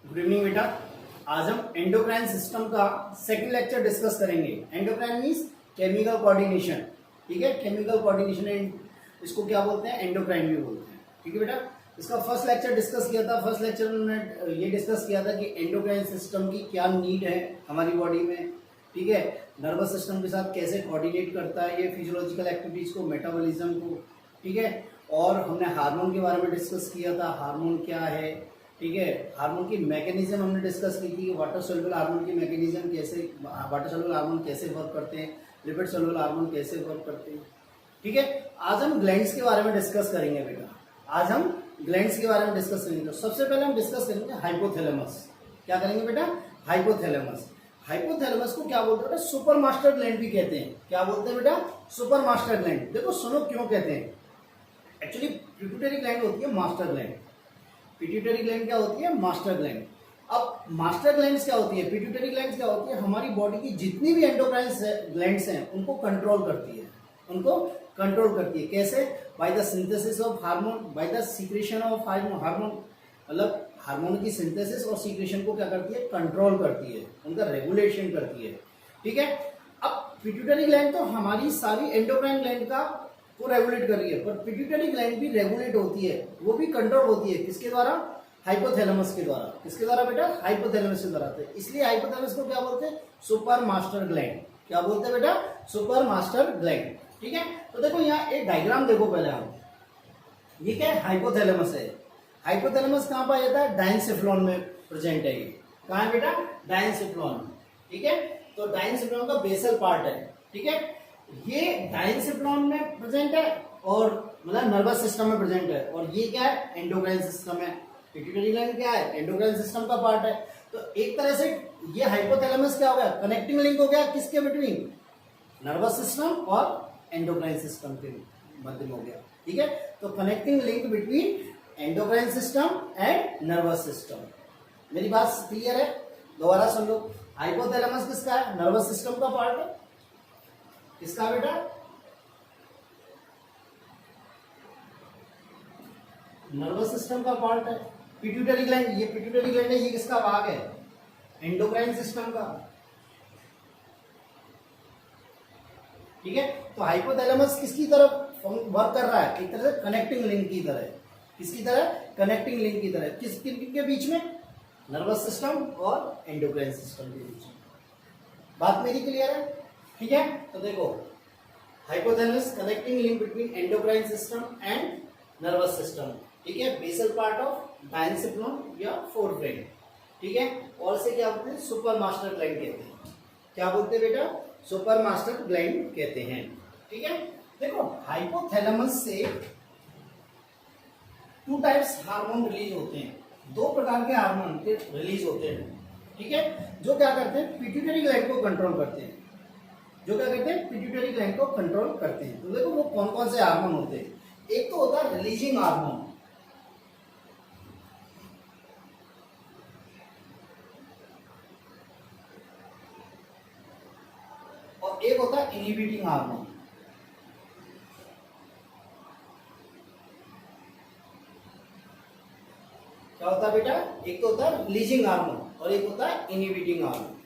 Good evening बेटा। आज हम एंडोक्राइन सिस्टम का सेकंड लेक्चर डिस्कस करेंगे। Endocrine means chemical coordination. ठीक है, केमिकल कोऑर्डिनेशन एंड इसको क्या बोलते हैं, एंडोक्राइन भी बोलते हैं। ठीक है बेटा, इसका फर्स्ट लेक्चर डिस्कस किया था। फर्स्ट लेक्चर में हमने ये डिस्कस किया था कि एंडोक्राइन सिस्टम की क्या नीड है हमारी बॉडी में। ठीक है, नर्वस सिस्टम के साथ कैसे कोऑर्डिनेट करता है ये फिजियोलॉजिकल एक्टिविटीज को, मेटाबॉलिज्म को। ठीक है, और हमने हार्मोन के बारे में डिस्कस किया था, हार्मोन क्या है। ठीक है, हार्मोन की मैकेनिज्म हमने डिस्कस की थी, वाटर सोल्यूबल हार्मोन की मैकेनिज्म कैसे, वाटर सोल्यूबल हार्मोन कैसे वर्क करते हैं, लिपिड सोल्यूबल हार्मोन कैसे वर्क करते हैं। ठीक है, आज हम ग्लैंड्स के बारे में डिस्कस करेंगे बेटा। आज हम ग्लैंड्स के बारे में डिस्कस करेंगे। तो सबसे पहले हम डिस्कस करेंगे हाइपोथैलेमस। क्या करेंगे बेटा, हाइपोथैलेमस। हाइपोथैलेमस को क्या बोलते हैं, सुपर मास्टर ग्लैंड भी कहते हैं। क्या बोलते हैं बेटा, सुपर मास्टर ग्लैंड। देखो सुनो क्यों कहते हैं। एक्चुअली पिट्यूटरी ग्लैंड होती है मास्टर ग्लैंड। पिट्यूटरी ग्लैंड क्या होती है, मास्टर ग्लैंड। अब मास्टर ग्लैंड्स क्या होती है, पिट्यूटरी ग्लैंड्स क्या होती है, हमारी बॉडी की जितनी भी एंडोक्राइन ग्लैंड्स हैं उनको कंट्रोल करती है। उनको कंट्रोल करती है कैसे, by the synthesis of hormone, by the secretion of hormone. मतलब हार्मोन की सिंथेसिस और सीक्रेशन को क्या करती है, कंट्रोल करती है, उनका रेगुलेशन करती है। ठीक है, अब पिट्यूटरी ग्लैंड तो हमारी सारी एंडोक्राइन ग्लैंड का वो रेगुलेट कर रही है, पर पिट्यूटरी ग्लैंड भी रेगुलेट होती है, वो भी कंट्रोल होती है। किसके द्वारा, हाइपोथैलेमस के द्वारा। किसके द्वारा बेटा, हाइपोथैलेमस के द्वारा। इसलिए हाइपोथैलेमस को क्या बोलते हैं, सुपर मास्टर ग्लैंड। क्या बोलते हैं बेटा, सुपर मास्टर ग्लैंड। ठीक है, तो देखो यहाँ एक डायग्राम देखो पहले हम। ये क्या है, हाइपोथैलेमस है। हाइपोथैलेमस कहाँ पाया जाता है, डायनसेफ्लॉन में प्रेजेंट है। ये कहाँ है बेटा, डायनसेफ्लॉन। ठीक है, तो डायनसेफ्लॉन का बेसल पार्ट है। ठीक है, ये डायनसेफ्लॉन में प्रेजेंट है और मतलब नर्वस सिस्टम में प्रेजेंट है। और ये क्या है, एंडोक्राइन सिस्टम है। पिट्यूटरी ग्लैंड क्या है, एंडोक्राइन सिस्टम का पार्ट है। तो एक तरह से ये हाइपोथैलेमस क्या हो गया, कनेक्टिंग लिंक हो गया किसके बिटवीन, नर्वस सिस्टम और एंडोक्राइन सिस्टम के मध्य में हो गया। ठीक है, तो connecting link between endocrine system and nervous system. मेरी बात क्लियर है, दोबारा सुन लो। हाइपोथैलेमस किसका है, नर्वस सिस्टम का पार्ट है। किसका बेटा, नर्वस सिस्टम का पार्ट है। पिट्यूटरी ग्लैंड, ये पिट्यूटरी ग्लैंड है, ये किसका भाग है, एंडोक्राइन सिस्टम का। ठीक है, तो हाइपोथैलेमस किसकी तरफ वर्क कर रहा है, एक तरह से कनेक्टिंग लिंक की तरह। किसकी तरह, कनेक्टिंग लिंक की तरह। किस के बीच में, नर्वस सिस्टम और एंडोक्राइन सिस्टम के बीच में। बात मेरी क्लियर है। ठीक है, तो देखो hypothalamus connecting link between endocrine system and nervous system. ठीक है, बेसल पार्ट ऑफ डायनसेफ्लॉन या फोरब्रेन। ठीक है, और से क्या बोलते हैं, सुपर मास्टर ग्लैंड कहते हैं। क्या बोलते हैं बेटा, सुपर मास्टर ग्लैंड कहते हैं। ठीक है, देखो हाइपोथैलेमस से टू टाइप्स हार्मोन रिलीज होते हैं। दो प्रकार के हार्मोन के रिलीज होते हैं। ठीक है, जो क्या करते हैं, पिट्यूटरी ग्लैंड को कंट्रोल करते हैं। जो क्या करते हैं, पिट्यूटरी ग्लैंड को कंट्रोल करते हैं। तो देखो वो कौन कौन से हार्मोन होते हैं। एक तो होता है रिलीजिंग हार्मोन, और एक होता है इनहिबिटिंग हार्मोन। क्या होता है बेटा, एक तो होता है रिलीजिंग हार्मोन और एक होता है इनहिबिटिंग हार्मोन।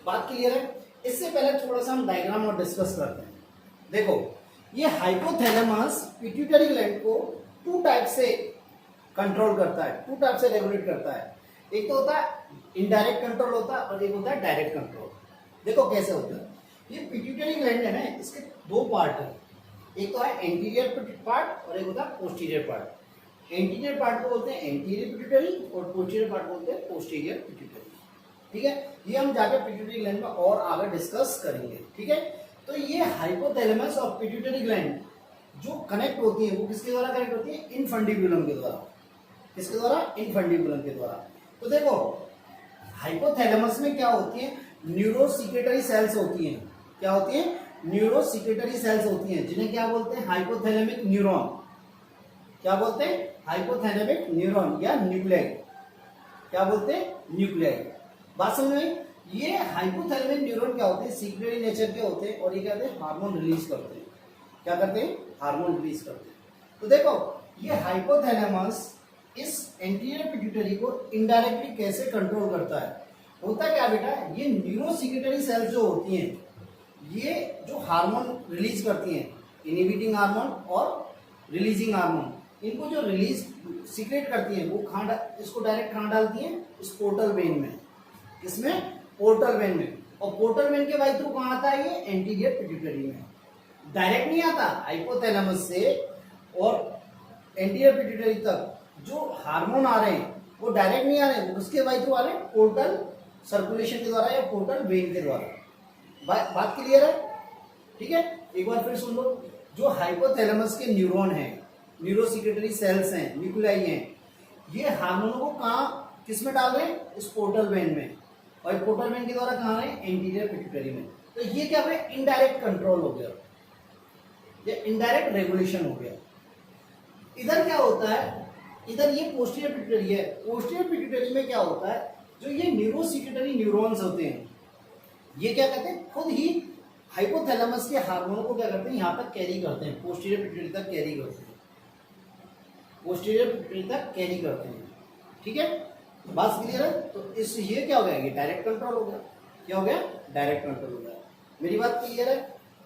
बात क्लियर है। इससे पहले थोड़ा सा हम डायग्राम और डिस्कस करते हैं। देखो ये हाइपोथैलेमस पिट्यूटरी ग्लैंड को टू टाइप से कंट्रोल करता है, टू टाइप से रेगुलेट करता है। एक तो होता है इनडायरेक्ट कंट्रोल होता है और एक होता है डायरेक्ट कंट्रोल। देखो कैसे होता है, ये पिट्यूटरी ग्लैंड है ना, इसके दो पार्ट है। एक तो है एंटीरियर पार्ट और एक होता है पोस्टीरियर पार्ट। एंटीरियर पार्ट को बोलते हैं एंटीरियर पिट्यूटरी और पोस्टीरियर पार्ट को बोलते हैं पोस्टीरियर पिट्यूटरी। ठीक है, ये हम जाकर पिट्यूटरी ग्लैंड में और आगे डिस्कस करेंगे। ठीक है, तो ये हाइपोथैलेमस और पिट्यूटरी ग्लैंड जो कनेक्ट होती है वो किसके द्वारा कनेक्ट होती है, इनफंडिबुलम के द्वारा। किसके द्वारा, इनफंडिबुलम के द्वारा। तो देखो हाइपोथैलेमस में क्या होती है, न्यूरोसिक्रेटरी सेल्स होती हैं। क्या होती है, न्यूरोसिक्रेटरी सेल्स होती हैं, जिन्हें क्या बोलते हैं, हाइपोथैलेमिक न्यूरॉन। क्या बोलते हैं, हाइपोथैलेमिक न्यूरॉन या न्यूक्लियाई। क्या बोलते हैं, न्यूक्लियाई। बात समझ में, ये हाइपोथैलेमिक न्यूरॉन क्या होते हैं, सीक्रेटरी नेचर के होते हैं और ये क्या करते हैं, हार्मोन रिलीज करते हैं। क्या करते हैं, हार्मोन रिलीज करते हैं। तो देखो ये हाइपोथैलेमस इस एंटीरियर पिट्यूटरी को इनडायरेक्टली कैसे कंट्रोल करता है। होता क्या बेटा, ये न्यूरोसिक्रेटरी सेल्स जो होती हैं, ये जो हार्मोन रिलीज करती हैं, इनहिबिटिंग हार्मोन और रिलीजिंग हार्मोन, इनको जो रिलीज सीक्रेट करती हैं वो इसको डायरेक्ट कहाँ डालती हैं, इस पोर्टल वेन में। किसमें? पोर्टल वेन में। और पोर्टल वेन के बाई थ्रू कहाँ आता है ये? एंटीरियर पिट्यूटरी में। डायरेक्ट नहीं आता, हाइपोथैलेमस से और एंटीरियर पिट्यूटरी तक जो हार्मोन आ रहे हैं वो डायरेक्ट नहीं आ रहे हैं, उसके बाई थ्रू आ रहे हैं पोर्टल सर्कुलेशन के द्वारा या पोर्टल वेन के द्वारा। बात क्लियर है? ठीक है, एक बार फिर सुन लो। जो हाइपोथैलेमस के न्यूरॉन है, न्यूरोसिक्रेटरी सेल्स हैं, न्यूक्लियाई हैं, ये हार्मोनों को कहाँ किस में डाल रहे हैं? इस पोर्टल वेन में। और पोर्टल वेन के द्वारा कहाँ आ रहे हैं? एंटीरियर पिट्यूटरी में। तो ये क्या है? इनडायरेक्ट कंट्रोल हो गया, ये इनडायरेक्ट रेगुलेशन हो गया। इधर क्या होता है? इधर ये पोस्टीरियर पिट्यूटरी है। पोस्टीरियर पिट्यूटरी में क्या होता है? जो ये न्यूरोसिक्रेटरी न्यूरॉन्स होते हैं, ये क्या करते हैं? खुद ही हाइपोथैलेमस के हार्मोनों को क्या करते हैं? यहाँ तक कैरी करते हैं, पोस्टीरियर पिट्यूटरी तक कैरी करते हैं, पोस्टीरियर पिट्यूटरी तक कैरी करते हैं। ठीक है, बात क्लियर है? तो इस ये क्या हो गया? ये डायरेक्ट कंट्रोल हो गया। क्या हो गया? डायरेक्ट कंट्रोल हो गया। मेरी बात क्लियर है?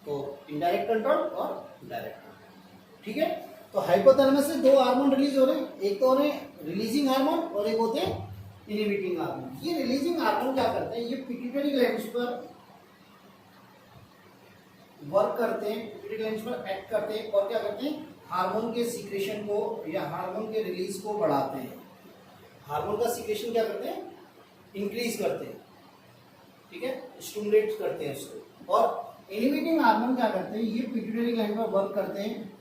तो इनडायरेक्ट कंट्रोल और डायरेक्ट कंट्रोल। ठीक है, तो हाइपोथैलेमस से दो हार्मोन रिलीज हो रहे हैं, एक तो हो रहे हैं रिलीजिंग हार्मोन और एक होते हैं इनहिबिटिंग हार्मोन। ये रिलीजिंग हार्मोन क्या करते हैं? ये पिट्यूटरी ग्लैंड्स पर वर्क करते हैं, पिट्यूटरी ग्लैंड्स पर एक्ट करते हैं और क्या करते हैं? हार्मोन के सीक्रेशन को या हार्मोन के रिलीज को बढ़ाते हैं। हार्मोन का सीक्रेशन क्या करते हैं? इंक्रीज करते हैं। ठीक है, स्टिमुलेट करते हैं उसको। और इनहिबिटिंग हार्मोन क्या करते हैं? ये पिट्यूटरी ग्लैंड पर वर्क करते हैं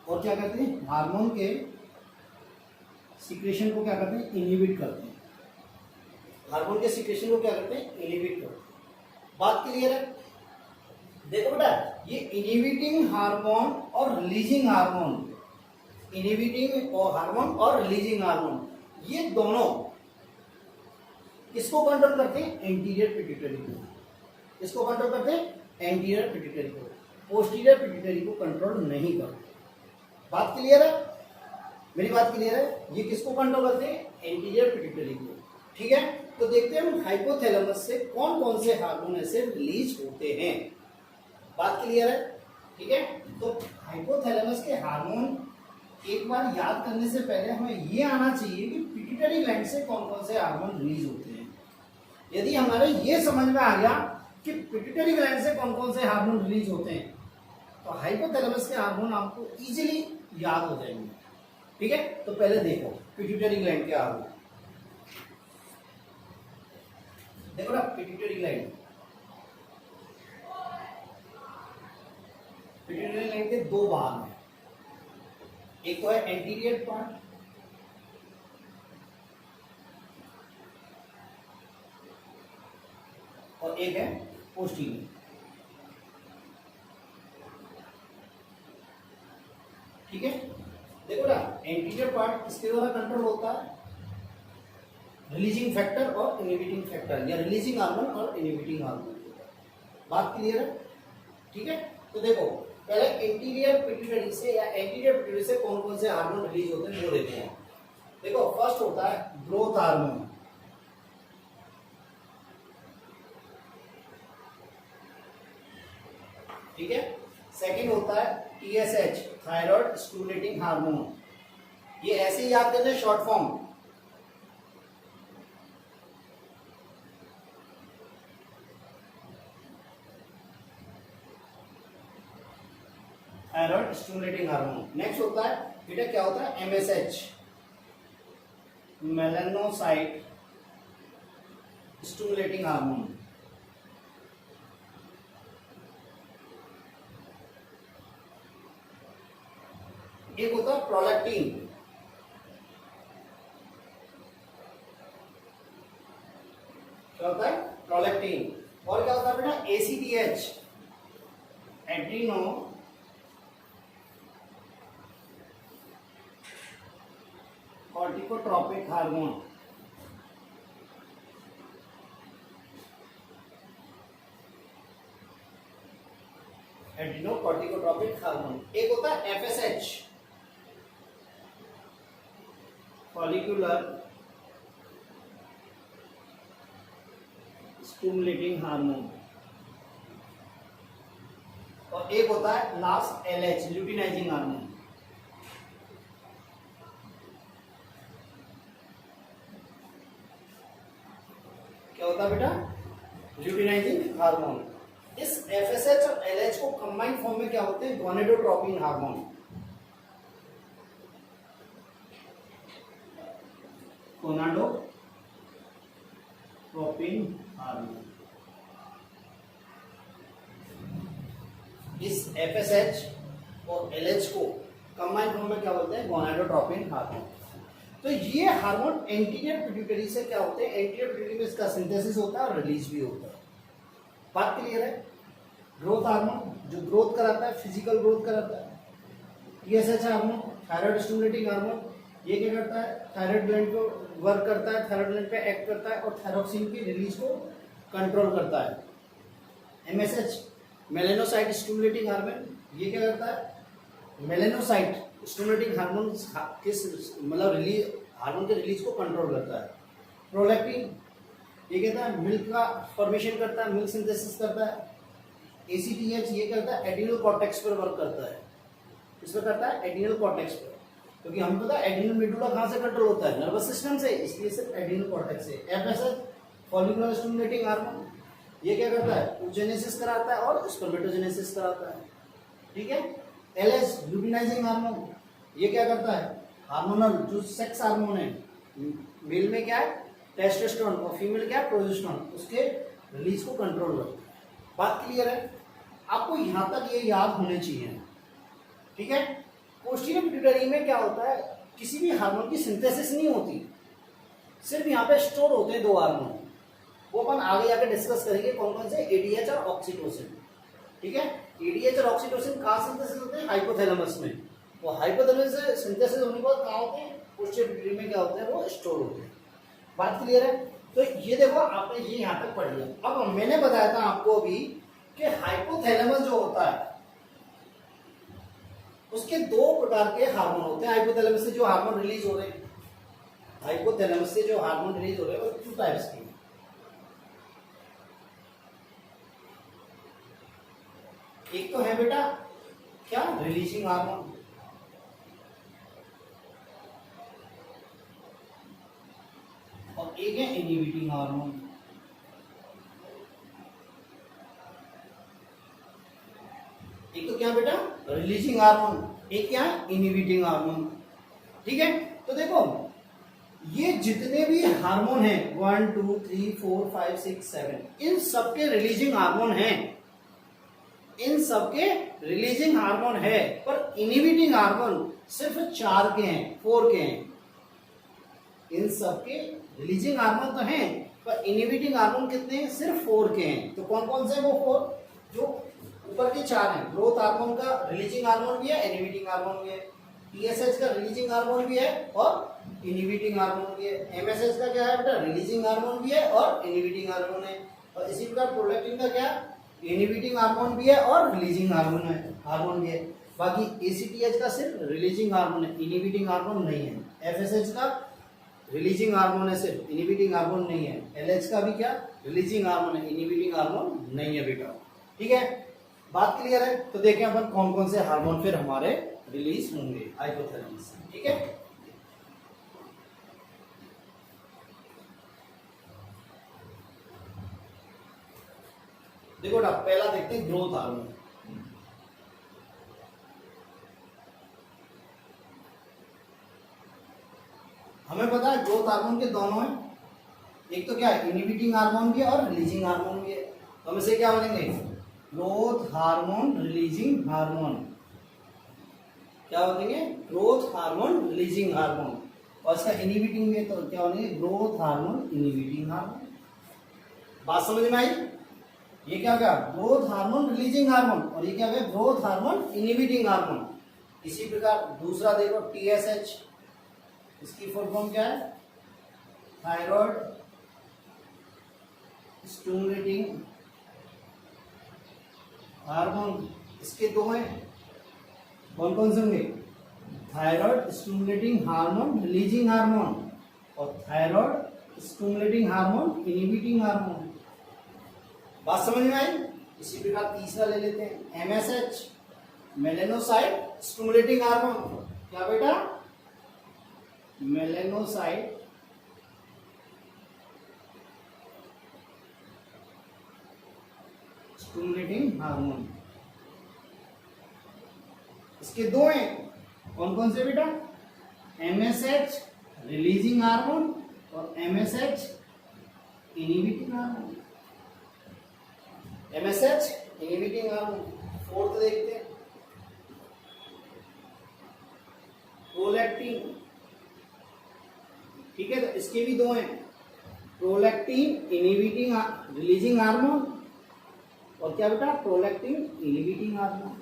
और क्या करते हैं? हार्मोन के सीक्रेशन को क्या करते हैं? इनहिबिट करते हैं। हार्मोन के सीक्रेशन को क्या करते हैं? इनहिबिट करते हैं। बात क्लियर है? देखो बेटा, ये इनहिबिटिंग हार्मोन और रिलीजिंग हार्मोन, इनहिबिटिंग हार्मोन और रिलीजिंग हार्मोन, ये दोनों किसको कंट्रोल करते हैं? एंटीरियर पिट्यूटरी को। किसको कंट्रोल करते हैं? एंटीरियर पिट्यूटरी को। पोस्टीरियर पिट्यूटरी को कंट्रोल नहीं करते। बात क्लियर है? मेरी बात क्लियर है? ये किसको कंट्रोल करते हैं? एंटीरियर पिट्यूटरी को। ठीक है, तो देखते हैं हम हाइपोथैलेमस से कौन कौन से हार्मोन ऐसे रिलीज होते हैं। बात क्लियर है? ठीक है, तो हाइपोथैलेमस के हार्मोन एक बार याद करने से पहले हमें ये आना चाहिए कि पिट्यूटरी ग्लैंड से कौन कौन से हार्मोन रिलीज होते हैं। यदि हमारे ये समझ में आ गया कि पिट्यूटरी ग्लैंड से कौन कौन से हार्मोन रिलीज होते हैं, तो हाइपोथैलेमस के हार्मोन आपको इजीली याद हो जाएंगे। ठीक है, तो पहले देखो पिट्यूटरी ग्लैंड के हार्मोन। देखो ना, पिट्यूटरी ग्लैंड, पिट्यूटरी ग्लैंड के दो भाग हैं। एक तो है एंटीरियर पार्ट और एक है पोस्टीरियर। ठीक है, देखो ना, एंटीरियर पार्ट किसके द्वारा कंट्रोल होता है? रिलीजिंग फैक्टर और इनहिबिटिंग फैक्टर, या रिलीजिंग हार्मोन और इनहिबिटिंग हार्मोन। बात क्लियर है? ठीक है, तो देखो पहले एंटीरियर पिट्यूटरी से या एंटीरियर पिट्यूटरी से कौन कौन से हार्मोन रिलीज होते हैं वो देखते हैं। देखो, फर्स्ट होता है ग्रोथ हार्मोन। ठीक है, सेकंड होता है TSH, थायराइड स्टिमुलेटिंग हार्मोन। ये ऐसे ही याद करते हैं, short form. Thyroid stimulating hormone. Next होता है बेटा, क्या होता है? MSH, melanocyte stimulating hormone. एक होता है प्रोलैक्टिन। क्या होता है? प्रोलैक्टिन। और क्या होता है बेटा? ACTH, adrenocorticotropic hormone. Adrenocorticotropic hormone. एक होता है FSH, फॉलिकुलर स्टिमुलेटिंग हार्मोन, और एक होता है लास्ट LH ल्यूटिनाइजिंग हार्मोन। क्या होता है बेटा? Luteinizing hormone. इस FSH और LH को कंबाइंड फॉर्म में क्या होते हैं? Gonadotropin hormone. Gonadotropin hormone. इस FSH और LH को कंबाइंड फॉर्म में क्या बोलते हैं? Gonadotropin hormone. तो ये हार्मोन एंटीरियर पिट्यूटरी से क्या होते हैं? एंटीरियर पिट्यूटरी में इसका सिंथेसिस होता है और रिलीज भी होता है। बात क्लियर है? ग्रोथ हार्मोन जो ग्रोथ कराता है, फिजिकल ग्रोथ कराता है। TSH hormone thyroid stimulating hormone, ये क्या करता है? थायराइड ग्लैंड को वर्क करता है, थायराइड ग्लैंड पे एक्ट करता है और थायरोक्सिन की रिलीज को कंट्रोल करता है। MSH मेलेनोसाइट स्टिमुलेटिंग हार्मोन, ये क्या करता है? मेलेनोसाइट स्टिमुलेटिंग हार्मोन किस मतलब रिलीज हार्मोन के रिलीज को कंट्रोल करता है। प्रोलैक्टिन ये कहता है मिल्क का फॉर्मेशन करता है, मिल्क सिंथेसिस करता है। ACTH ये करता है एड्रिनल कॉर्टेक्स पर वर्क करता है। किस पर करता है? एड्रिनल कॉर्टेक्स पर, क्योंकि हमें पता है एड्रिनल मेडुला कहाँ से कंट्रोल होता है? नर्वस सिस्टम से, इसलिए सिर्फ एड्रिनल कॉर्टेक्स से। FSH फॉलिकुलर स्टिमुलेटिंग हार्मोन, ये क्या करता है? oogenesis कराता है और स्पर्मेटोजेनेसिस कराता है। ठीक है। LH ल्यूटिनाइजिंग हार्मोन, ये क्या करता है? हार्मोनल जो सेक्स हार्मोन है, मेल में क्या है? टेस्टोस्टेरोन और फीमेल क्या है? प्रोजेस्टेरोन, उसके रिलीज को कंट्रोल करता है। बात क्लियर है? आपको यहां तक ये याद होने चाहिए। ठीक है। पोस्टीरियर पिट्यूटरी में क्या होता है? किसी भी हार्मोन की सिंथेसिस नहीं होती, सिर्फ यहाँ पे स्टोर होते हैं दो हार्मोन। वो अपन आगे जाके डिस्कस करेंगे कौन कौन से, ADH और ऑक्सीटोसिन। ठीक है। ADH और ऑक्सीटोसिन कहाँ सिंथेसिस होते हैं? हाइपोथैलेमस में। वो हाइपोथैलेमस से सिंथेसिस होने के बाद कहाँ होते हैं? पोस्टीरियर पिट्यूटरी में क्या होते हैं? वो स्टोर होते हैं। बात क्लियर है? तो ये देखो आपने ये यहाँ तक पढ़ लिया। अब मैंने बताया था आपको अभी कि हाइपोथैलेमस जो होता है उसके दो प्रकार के हार्मोन होते हैं। हाइपोथैलेमस से जो हार्मोन रिलीज हो रहे हैं, हाइपोथैलेमस से जो हार्मोन रिलीज हो रहे हैं वो 2 टाइप्स के। एक तो है बेटा क्या? रिलीजिंग हार्मोन, और एक है इनहिबिटिंग हार्मोन। एक तो क्या बेटा? रिलीजिंग हार्मोन, एक क्या है? Inhibiting hormone. ठीक है। तो देखो ये जितने भी हार्मोन हैं 1 2 3 4 5 6 7, इन सबके रिलीजिंग हार्मोन हैं, इन सबके रिलीजिंग हार्मोन है, पर इनहिबिटिंग हार्मोन सिर्फ 4 के हैं, 4 के हैं। इन सबके रिलीजिंग हार्मोन तो हैं, पर इनहिबिटिंग हार्मोन कितने हैं? सिर्फ 4 के हैं। तो कौन कौन से हैं वो 4? जो ऊपर के 4 हैं। ग्रोथ हार्मोन का रिलीजिंग हार्मोन भी है, इनहिबिटिंग हार्मोन भी है। TSH का रिलीजिंग हार्मोन भी है और इनहिबिटिंग हार्मोन भी है। MSH का क्या है बेटा? रिलीजिंग हार्मोन भी है और इनहिबिटिंग हार्मोन है। और इसी प्रकार प्रोलैक्टिन का क्या? इनहिबिटिंग हार्मोन भी है और रिलीजिंग हार्मोन भी है। बाकी ACTH का सिर्फ रिलीजिंग हार्मोन है, इनहिबिटिंग हार्मोन नहीं है। FSH का रिलीजिंग हार्मोन है, सिर्फ इनहिबिटिंग हार्मोन नहीं है। LH का भी क्या? रिलीजिंग हार्मोन है, इनहिबिटिंग हार्मोन नहीं है बेटा। ठीक है। बात क्लियर है? तो देखें अपन कौन कौन से हार्मोन फिर हमारे रिलीज होंगे हाइपोथैलेमस से। ठीक है। देखो बेटा पहला देखते हैं ग्रोथ हार्मोन। हमें पता है ग्रोथ हार्मोन के दोनों हैं, एक तो क्या है? इनहिबिटिंग हार्मोन भी है और रिलीजिंग हार्मोन भी है। तो हम इसे क्या बनेंगे? Growth hormone, releasing hormone. क्या बनेंगे? Growth hormone, releasing hormone. और इसका इनहिबिटिंग में तो क्या बनेंगे? Growth hormone, inhibiting hormone. बात समझ में आई? ये क्या क्या? ग्रोथ हार्मोन, रिलीजिंग हार्मोन, और ये क्या है? Growth hormone, inhibiting hormone. इसी प्रकार दूसरा देखो TSH, इसकी फुल फॉर्म क्या है? Thyroid stimulating hormone. इसके दो हैं, कौन कौन से होंगे? Thyroid stimulating hormone releasing hormone और thyroid stimulating hormone inhibiting hormone. बात समझ में आई? इसी प्रकार तीसरा ले लेते हैं एमएसएच मेलेनोसाइट स्टिमुलेटिंग हार्मोन। क्या बेटा? Melanocyte stimulating hormone. इसके दो हैं, कौन कौन से बेटा? एमएसएच रिलीजिंग हार्मोन और MSH inhibiting hormone. MSH inhibiting hormone. Fourth देखते हैं प्रोलैक्टिन। ठीक है, तो इसके भी दो हैं, प्रोलैक्टिन इनहिबिटिंग रिलीजिंग हार्मोन और क्या बेटा? Prolactin inhibiting hormone.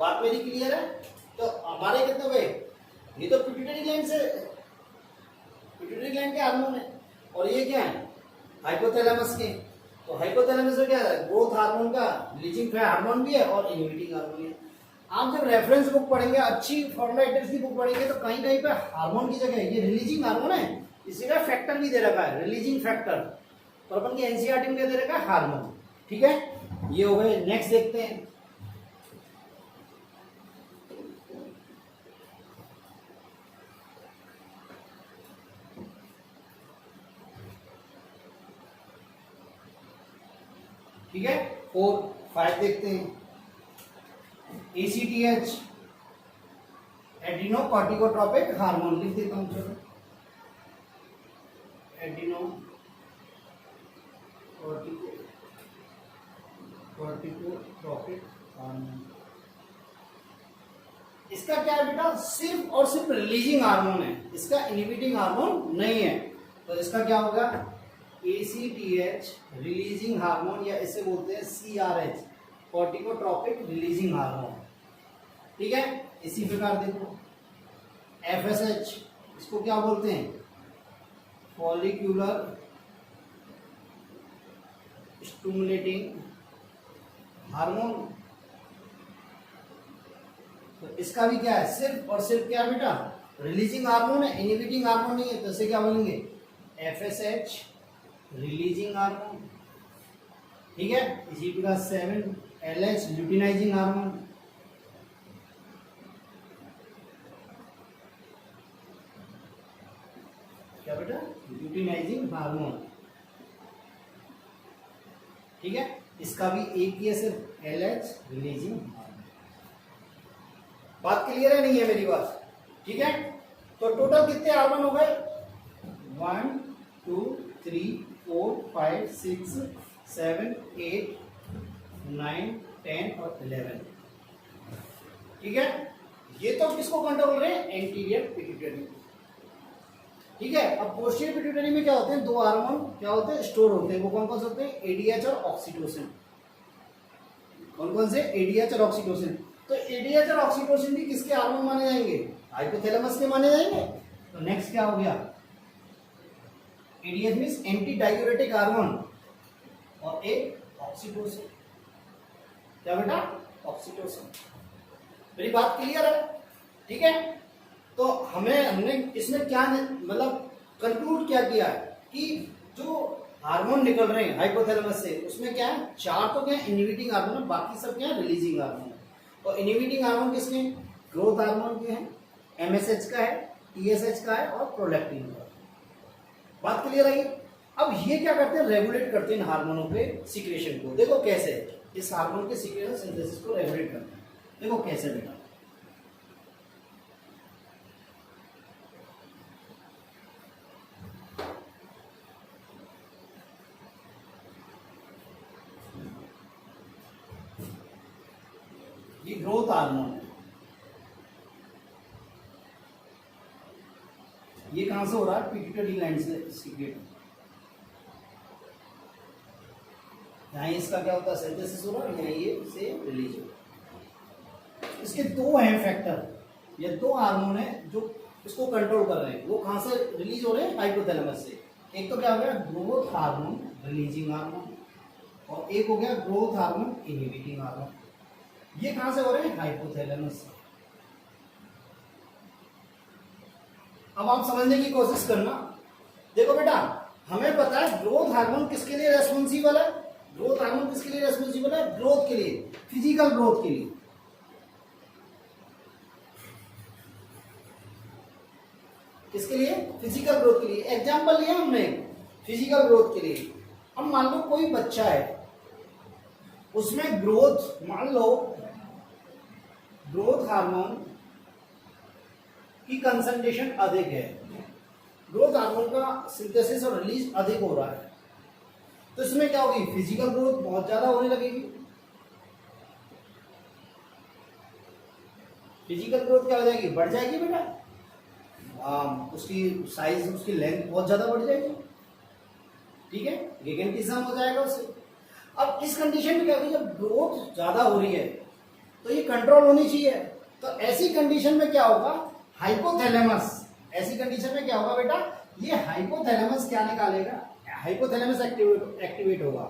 बात मेरी क्लियर है? तो हमारे कितने हो गए? ये तो पिट्यूटरी ग्लैंड से, पिट्यूटरी ग्लैंड के हार्मोन है और ये क्या है? हाइपोथैलेमस के। तो हाइपोथैलेमस में क्या है? ग्रोथ हार्मोन का रिलीजिंग हार्मोन भी है और इनहिबिटिंग हार्मोन भी है। आप जब रेफरेंस बुक पढ़ेंगे, अच्छी फॉर्मुलाइटर्स की बुक पढ़ेंगे, तो कहीं कहीं पे हार्मोन की जगह ये रिलीजिंग हार्मोन है, इसी का फैक्टर भी दे रखा है, रिलीजिंग फैक्टर। तो अपन की एनसीईआरटी में क्या दे रखा है? हार्मोन। ठीक है, ये हो गए। नेक्स्ट देखते हैं ठीक है, 4 5 देखते हैं ACTH एडिनो कॉर्टिकोट्रोपिक हार्मोन। लिख देता हूं, चलो एडिनो कॉर्टिकोट्रोपिक हार्मोन। इसका क्या है बेटा? सिर्फ और सिर्फ रिलीजिंग हार्मोन है, इसका इनहिबिटिंग हार्मोन नहीं है। तो इसका क्या होगा? ACTH रिलीजिंग हार्मोन, या इसे बोलते हैं CRH कॉर्टिकोट्रोपिक रिलीजिंग हार्मोन। ठीक है, इसी प्रकार देखो FSH, इसको क्या बोलते हैं? Follicular stimulating hormone. तो इसका भी क्या है? सिर्फ और सिर्फ क्या बेटा? रिलीजिंग हार्मोन है, इनहिबिटिंग हार्मोन नहीं है। तो इसे क्या बोलेंगे? FSH releasing hormone. ठीक है, इसी प्रकार 7 LH ल्यूटिनाइजिंग हार्मोन। क्या बेटा? Luteinizing hormone. ठीक है, इसका भी एक ही है, सिर्फ LH रिलीजिंग हार्मोन। बात क्लियर है? नहीं है मेरी बात? ठीक है, तो टोटल कितने हार्मोन हो गए? 1 2 3 4 5 6 7 8 9 10 और 11। ठीक है, ये तो किसको कंट्रोल कर रहे हैं? Anterior pituitary. ठीक है, अब पोस्टीरियर पिट्यूटरी में क्या होते हैं? दो हार्मोन क्या होते हैं? स्टोर होते हैं। वो कौन कौन से होते हैं? ADH और ऑक्सीटोसिन। कौन कौन से? ADH और ऑक्सीटोसिन। तो ADH और ऑक्सीटोसिन भी किसके हार्मोन माने जाएंगे? हाइपोथैलेमस के माने जाएंगे। तो नेक्स्ट क्या हो गया? ADH means anti diuretic hormone और एक ऑक्सीटोसिन। क्या बेटा? ऑक्सीटोसिन। मेरी बात क्लियर है? ठीक है, तो हमने इसमें क्या मतलब कंक्लूड क्या किया है कि जो हार्मोन निकल रहे हैं हाइपोथैलेमस से, उसमें क्या है? 4 तो क्या है? इनहिबिटिंग हार्मोन है, बाकी सब क्या है? रिलीजिंग हार्मोन है। और इनहिबिटिंग हार्मोन किसके? ग्रोथ हार्मोन के हैं, MSH का है, TSH का है और प्रोलैक्टिन का। बात क्लियर आई? अब ये क्या करते हैं? रेगुलेट करते हैं हार्मोनों के सीक्रेशन को। देखो कैसे इस हार्मोन के सीक्रेशन सिंथेसिस को रेगुलेट करते हैं। देखो कैसे बेटा? ये ग्रोथ हार्मोन है। ये कहां से हो रहा है? पिट्यूटरी ग्लैंड से सीक्रेट। यहाँ इसका क्या होता है? सिंथेसिस हो रहा है, यहाँ ये से रिलीज हो रहा है। इसके दो हैं फैक्टर, ये दो हार्मोन है जो इसको कंट्रोल कर रहे हैं। वो कहां से रिलीज हो रहे हैं? हाइपोथैलेमस से। एक तो क्या हो गया? ग्रोथ हार्मोन रिलीजिंग हार्मोन, और एक हो गया ग्रोथ हार्मोन इनहिबिटिंग हार्मोन। ये कहां से हो रहे हैं? हाइपोथैलेमस से। अब आप समझने की कोशिश करना। देखो बेटा, हमें पता है ग्रोथ हार्मोन किसके लिए रेस्पॉन्सिबल है। ग्रोथ हार्मोन किसके लिए रेस्पॉन्सिबल है? ग्रोथ के लिए, फिजिकल ग्रोथ के लिए। किसके लिए? फिजिकल ग्रोथ के लिए। एग्जाम्पल लिया हमने फिजिकल ग्रोथ के लिए। अब मान लो कोई बच्चा है, उसमें ग्रोथ, मान लो ग्रोथ हार्मोन की कंसंट्रेशन अधिक है, ग्रोथ हार्मोन का सिंथेसिस और रिलीज अधिक हो रहा है, तो इसमें क्या होगी? फिजिकल ग्रोथ बहुत ज्यादा होने लगेगी। फिजिकल ग्रोथ क्या हो जाएगी? बढ़ जाएगी बेटा। उसकी साइज, उसकी लेंथ बहुत ज्यादा बढ़ जाएगी। ठीक है, गिगेंटिज्म हो जाएगा उससे। अब इस कंडीशन में क्या होगी? जब ग्रोथ ज्यादा हो रही है तो ये कंट्रोल होनी चाहिए। तो ऐसी कंडीशन में क्या होगा? हाइपोथैलेमस। ऐसी कंडीशन में क्या होगा बेटा? ये हाइपोथैलेमस क्या निकालेगा? हाइपोथैलेमस एक्टिवेट होगा।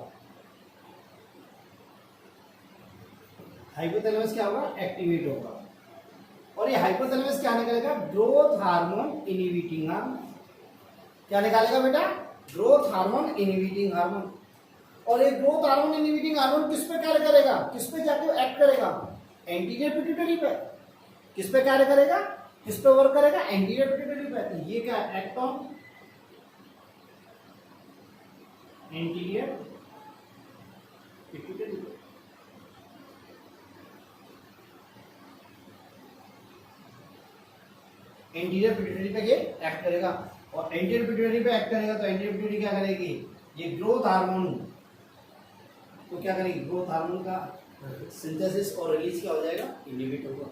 हाइपोथैलेमस क्या होगा? एक्टिवेट होगा। और ये हाइपोथैलेमस क्या निकालेगा? Growth hormone inhibiting hormone. क्या निकालेगा बेटा? Growth hormone inhibiting hormone. और ये ग्रोथ हार्मोन इनहिबिटिंग हार्मोन किस पे कार्य करेगा? किस पे जाके एक्ट करेगा? एंटीरियर पिट्यूटरी पे। किस पे कार्य करेगा? किस पे वर्क करेगा? एंटीरियर पिट्यूटरी पे। तो ये क्या? एक्ट ऑन एंटीरियर पिट्यूटरी पे। एंटीरियर पिट्यूटरी पे ये एक्ट करेगा। और एंटीरियर पिट्यूटरी पे एक्ट करेगा तो एंटीरियर पिट्यूटरी क्या करेगी? ये ग्रोथ हार्मोन तो क्या करेगी? ग्रोथ हार्मोन का सिंथेसिस और रिलीज क्या हो जाएगा? इनहिबिट होगा।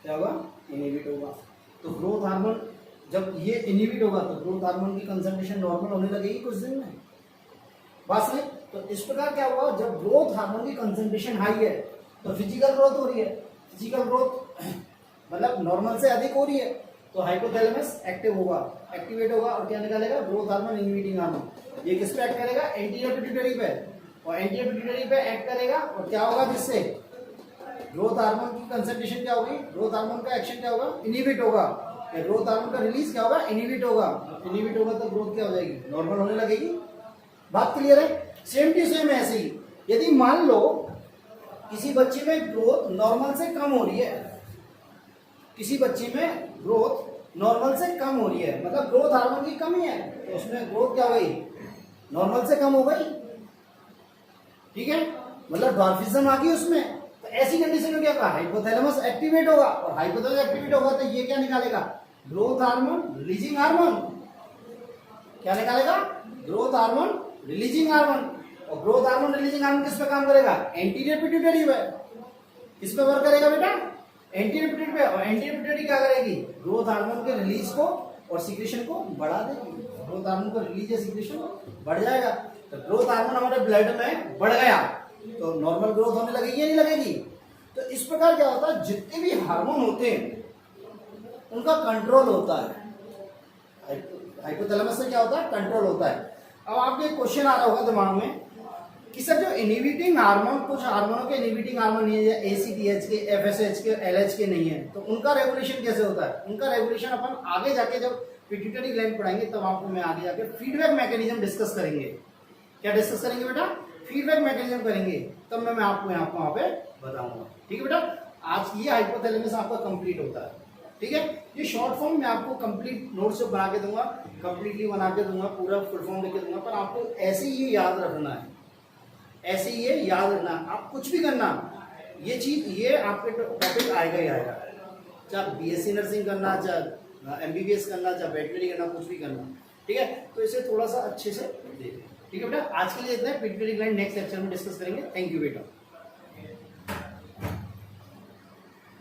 क्या होगा? इनहिबिट होगा। तो ग्रोथ हार्मोन जब ये इनहिबिट होगा तो ग्रोथ हार्मोन की कंसंट्रेशन नॉर्मल होने लगेगी कुछ दिन में। बस नहीं तो इस प्रकार क्या होगा? जब ग्रोथ हार्मोन की कंसंट्रेशन हाई है तो फिजिकल ग्रोथ हो रही है। फिजिकल ग्रोथ मतलब नॉर्मल से अधिक हो रही है तो हाइपोथैलेमस एक्टिव होगा, एक्टिवेट होगा और क्या निकालेगा? Growth hormone inhibiting hormone. ये किस पे एक्ट करेगा? एंटीरियर पिट्यूटरी पे। और एंटीरियर पिट्यूटरी पे एक्ट करेगा और क्या होगा? जिससे ग्रोथ हार्मोन की कंसंट्रेशन क्या होगी? ग्रोथ हार्मोन का एक्शन क्या होगा? इनहिबिट होगा। ग्रोथ हार्मोन का रिलीज क्या होगा? इनहिबिट होगा। इनहिबिट होगा तो ग्रोथ क्या हो जाएगी? नॉर्मल होने लगेगी। बात क्लियर है? सेम टू सेम ऐसे ही यदि मान लो किसी बच्चे में ग्रोथ नॉर्मल से कम हो रही है, किसी बच्चे में ग्रोथ नॉर्मल से कम हो रही है, मतलब ग्रोथ हार्मोन की कमी है, तो उसमें ग्रोथ क्या हो गई? नॉर्मल से कम हो गई। ठीक है, मतलब डॉर्फिज्म आ गई उसमें। तो ऐसी कंडीशन में क्या होगा? हाइपोथैलेमस एक्टिवेट होगा। और हाइपोथैलेमस एक्टिवेट होगा तो ये क्या निकालेगा? Growth hormone releasing hormone. क्या निकालेगा? Growth hormone releasing hormone. और ग्रोथ हार्मोन रिलीजिंग हार्मोन किस पे काम करेगा? एंटीरियर पिट्यूटरी पे। किस पे वर्क करेगा बेटा? एंटीरियर पिट्यूटरी पे। और एंटीरियर पिट्यूटरी क्या करेगी? ग्रोथ हार्मोन के रिलीज को और सीक्रेशन को बढ़ा देगी। ग्रोथ हार्मोन का रिलीज या सीक्रेशन बढ़ जाएगा। तो ग्रोथ हार्मोन हमारे ब्लड में बढ़ गया तो नॉर्मल ग्रोथ होने लगेगी या नहीं लगेगी? तो इस प्रकार क्या होता है? जितने भी हार्मोन होते हैं उनका कंट्रोल होता है। हाइपोथैलेमस से क्या होता है? कंट्रोल होता है। अब आपके क्वेश्चन आ रहा होगा दिमाग में कि सर जो इनहिबिटिंग हार्मोन, कुछ हार्मोनों के इनहिबिटिंग हार्मोन नहीं है, ACTH के, FSH के, LH के नहीं है, तो उनका रेगुलेशन कैसे होता है? उनका रेगुलेशन अपन आगे जाके जब पिट्यूटरी ग्लैंड पढ़ाएंगे तब आपको मैं आगे जाके फीडबैक मैकेनिज्म डिस्कस करेंगे। क्या डिस्कस करेंगे बेटा? फीडबैक मैकेनिज्म करेंगे, तब मैं आपको वहां पे बताऊंगा। ठीक है बेटा, आज ये हाइपोथैलेमस आपका कंप्लीट होता है। ठीक है, ये शॉर्ट फॉर्म में आपको कंप्लीट नोट्स से बना के दूंगा, कंप्लीटली बना के दूंगा, पूरा फुल फॉर्म लिख के दूंगा, पर आपको ऐसे ही ये याद रखना है, ऐसे ही ये याद रखना। आप कुछ भी करना, ये चीज ये आपके टॉपिक आएगा ही आएगा। चाहे BSc नर्सिंग करना, चाहे MBBS करना, चाहे वेटनरी करना, कुछ भी करना। ठीक है, तो इसे थोड़ा सा अच्छे से देखें। ठीक है बेटा, आज के लिए इतना है। पिट्यूटरी ग्लैंड नेक्स्ट लेक्चर में डिस्कस करेंगे। थैंक यू बेटा।